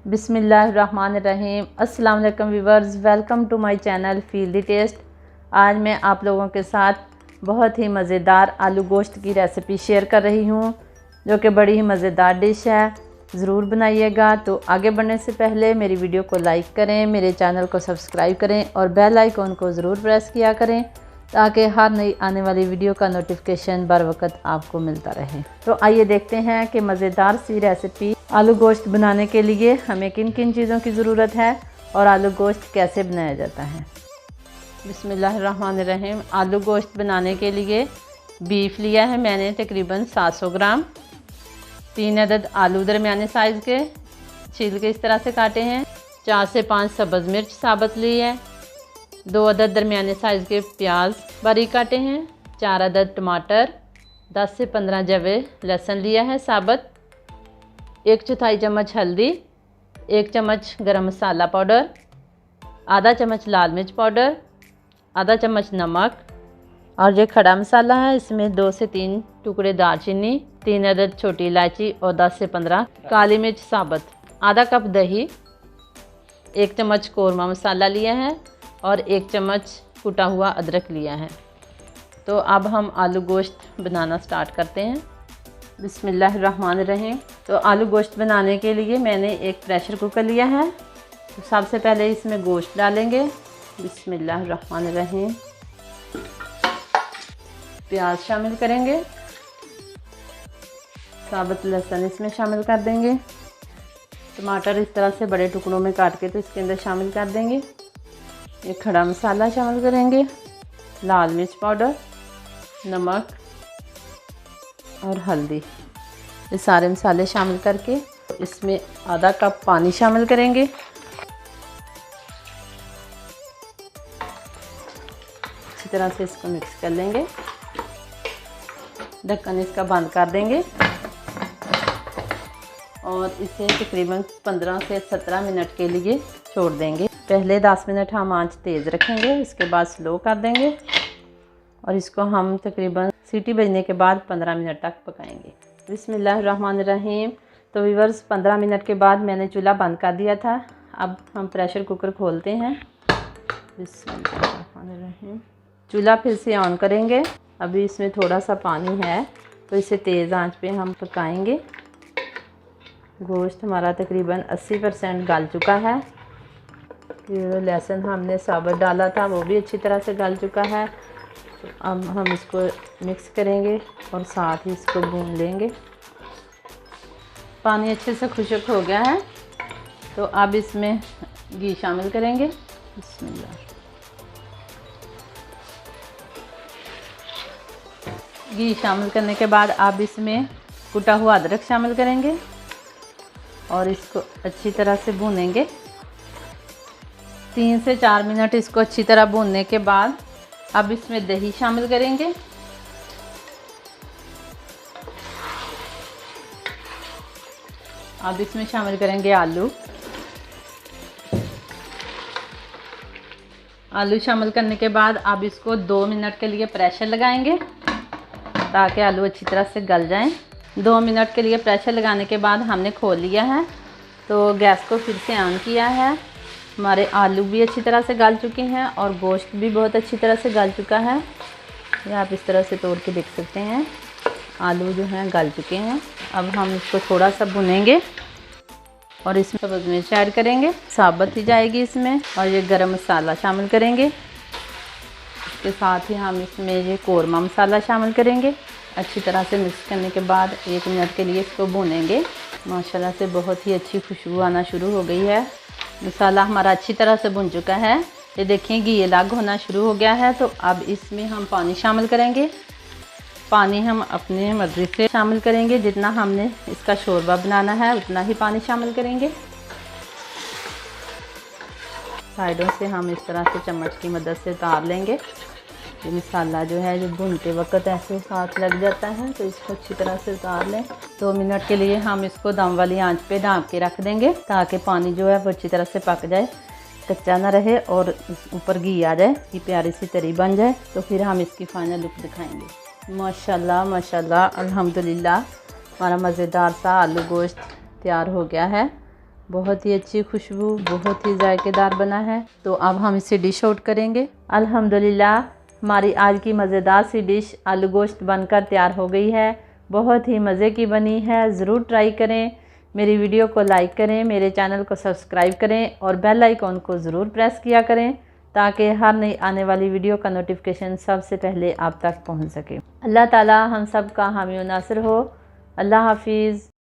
बिस्मिल्लाहिर्रहमानिर्रहीम। अस्सलाम वालेकुम viewers, welcome to my channel feel the taste. आज मैं आप लोगों के साथ बहुत ही मज़ेदार आलू गोश्त की रेसिपी शेयर कर रही हूँ, जो कि बड़ी ही मज़ेदार डिश है। ज़रूर बनाइएगा। तो आगे बढ़ने से पहले मेरी वीडियो को लाइक करें, मेरे चैनल को सब्सक्राइब करें और बेल आइकॉन को ज़रूर प्रेस किया करें, ताकि हर नई आने वाली वीडियो का नोटिफिकेशन बर वक्त आपको मिलता रहे। तो आइए देखते हैं कि मज़ेदार सी रेसिपी आलू गोश्त बनाने के लिए हमें किन किन चीज़ों की ज़रूरत है और आलू गोश्त कैसे बनाया जाता है। बिस्मिल्लाहिर्रहमानिर्रहीम। आलू गोश्त बनाने के लिए बीफ लिया है मैंने तकरीबन 700 ग्राम। 3 अदद आलू दरमियाने साइज़ के छील के इस तरह से काटे हैं। 4 से 5 सब्ज़ मिर्च साबुत ली है। 2 अदद दरमियाने साइज़ के प्याज बारीक काटे हैं। 4 अदद टमाटर, 10 से 15 जवे लहसुन लिया है साबुत। 1/4 चम्मच हल्दी, 1 चम्मच गरम मसाला पाउडर, आधा चम्मच लाल मिर्च पाउडर, आधा चम्मच नमक और ये खड़ा मसाला है। इसमें 2 से 3 टुकड़े दालचीनी, 3 अदद छोटी इलायची और 10 से 15 काली मिर्च साबुत, आधा कप दही, 1 चम्मच कौरमा मसाला लिया है और 1 चम्मच कुटा हुआ अदरक लिया है। तो अब हम आलू गोश्त बनाना स्टार्ट करते हैं। बिस्मिल्लाहिर्रहमानिर्रहीम। तो आलू गोश्त बनाने के लिए मैंने एक प्रेशर कुकर लिया है। तो सबसे पहले इसमें गोश्त डालेंगे। बिस्मिल्लाहिर्रहमानिर्रहीम। प्याज शामिल करेंगे, साबुत लहसुन इसमें शामिल कर देंगे। टमाटर इस तरह से बड़े टुकड़ों में काट के तो इसके अंदर शामिल कर देंगे। ये खड़ा मसाला शामिल करेंगे, लाल मिर्च पाउडर, नमक और हल्दी, ये सारे मसाले शामिल करके इसमें आधा कप पानी शामिल करेंगे। अच्छी तरह से इसको मिक्स कर लेंगे। ढक्कन इसका बंद कर देंगे और इसे तकरीबन 15 से 17 मिनट के लिए छोड़ देंगे। पहले 10 मिनट हम आंच तेज़ रखेंगे, इसके बाद स्लो कर देंगे और इसको हम तकरीबन सीटी बजने के बाद 15 मिनट तक पकाएंगे। बिस्मिल्लाहिर्रहमानिर्रहीम। तो व्यूअर्स 15 मिनट के बाद मैंने चूल्हा बंद कर दिया था। अब हम प्रेशर कुकर खोलते हैं। बिस्मिल्लाहिर्रहमानिर्रहीम। चूल्हा फिर से ऑन करेंगे। अभी इसमें थोड़ा सा पानी है तो इसे तेज़ आंच पे हम पकाएंगे। गोश्त हमारा तकरीबन 80% गल चुका है। लहसुन हमने साबुत डाला था वो भी अच्छी तरह से गल चुका है। तो अब हम इसको मिक्स करेंगे और साथ ही इसको भून लेंगे। पानी अच्छे से खुश्क हो गया है तो अब इसमें घी शामिल करेंगे। बिस्मिल्लाह। घी शामिल करने के बाद अब इसमें कुटा हुआ अदरक शामिल करेंगे और इसको अच्छी तरह से भूनेंगे। 3 से 4 मिनट इसको अच्छी तरह भूनने के बाद अब इसमें दही शामिल करेंगे। अब इसमें शामिल करेंगे आलू। आलू शामिल करने के बाद अब इसको 2 मिनट के लिए प्रेशर लगाएंगे ताकि आलू अच्छी तरह से गल जाएं। 2 मिनट के लिए प्रेशर लगाने के बाद हमने खोल लिया है। तो गैस को फिर से ऑन किया है। हमारे आलू भी अच्छी तरह से गल चुके हैं और गोश्त भी बहुत अच्छी तरह से गल चुका है। ये आप इस तरह से तोड़ के देख सकते हैं, आलू जो हैं गल चुके हैं। अब हम इसको थोड़ा सा भुनेंगे और इसमें सब्ज़ मिर्च ऐड करेंगे, साबुत ही जाएगी इसमें, और ये गरम मसाला शामिल करेंगे। इसके साथ ही हम इसमें ये कौरमा मसाला शामिल करेंगे। अच्छी तरह से मिक्स करने के बाद 1 मिनट के लिए इसको भुनेंगे। माशाल्लाह से बहुत ही अच्छी खुशबू आना शुरू हो गई है। मसाला हमारा अच्छी तरह से भुन चुका है। ये देखिए घी अलग होना शुरू हो गया है। तो अब इसमें हम पानी शामिल करेंगे। पानी हम अपने मर्ज़ी से शामिल करेंगे, जितना हमने इसका शोरबा बनाना है उतना ही पानी शामिल करेंगे। साइडों से हम इस तरह से चम्मच की मदद से उतार लेंगे। ये मसाला जो है जो भूनते वक्त ऐसे साथ लग जाता है, तो इसको अच्छी तरह से उतार लें। 2 मिनट के लिए हम इसको दम वाली आंच पे ढाँप के रख देंगे ताकि पानी जो है वो अच्छी तरह से पक जाए, कच्चा ना रहे और ऊपर घी आ जाए, ये प्यारी सी तरी बन जाए। तो फिर हम इसकी फाइनल लुक दिखाएंगे। माशाल्लाह माशाल्लाह अल्हम्दुलिल्लाह, हमारा मज़ेदार सा आलू गोश्त तैयार हो गया है। बहुत ही अच्छी खुशबू, बहुत ही जायकेदार बना है। तो अब हम इसे डिश आउट करेंगे। अल्हम्दुलिल्लाह हमारी आज की मज़ेदार सी डिश आलू गोश्त बनकर तैयार हो गई है। बहुत ही मज़े की बनी है, ज़रूर ट्राई करें। मेरी वीडियो को लाइक करें, मेरे चैनल को सब्सक्राइब करें और बेल आइकॉन को ज़रूर प्रेस किया करें ताकि हर नई आने वाली वीडियो का नोटिफिकेशन सबसे पहले आप तक पहुंच सके। अल्लाह ताला हम सब का हामी और नासिर हो। अल्लाह हाफिज़।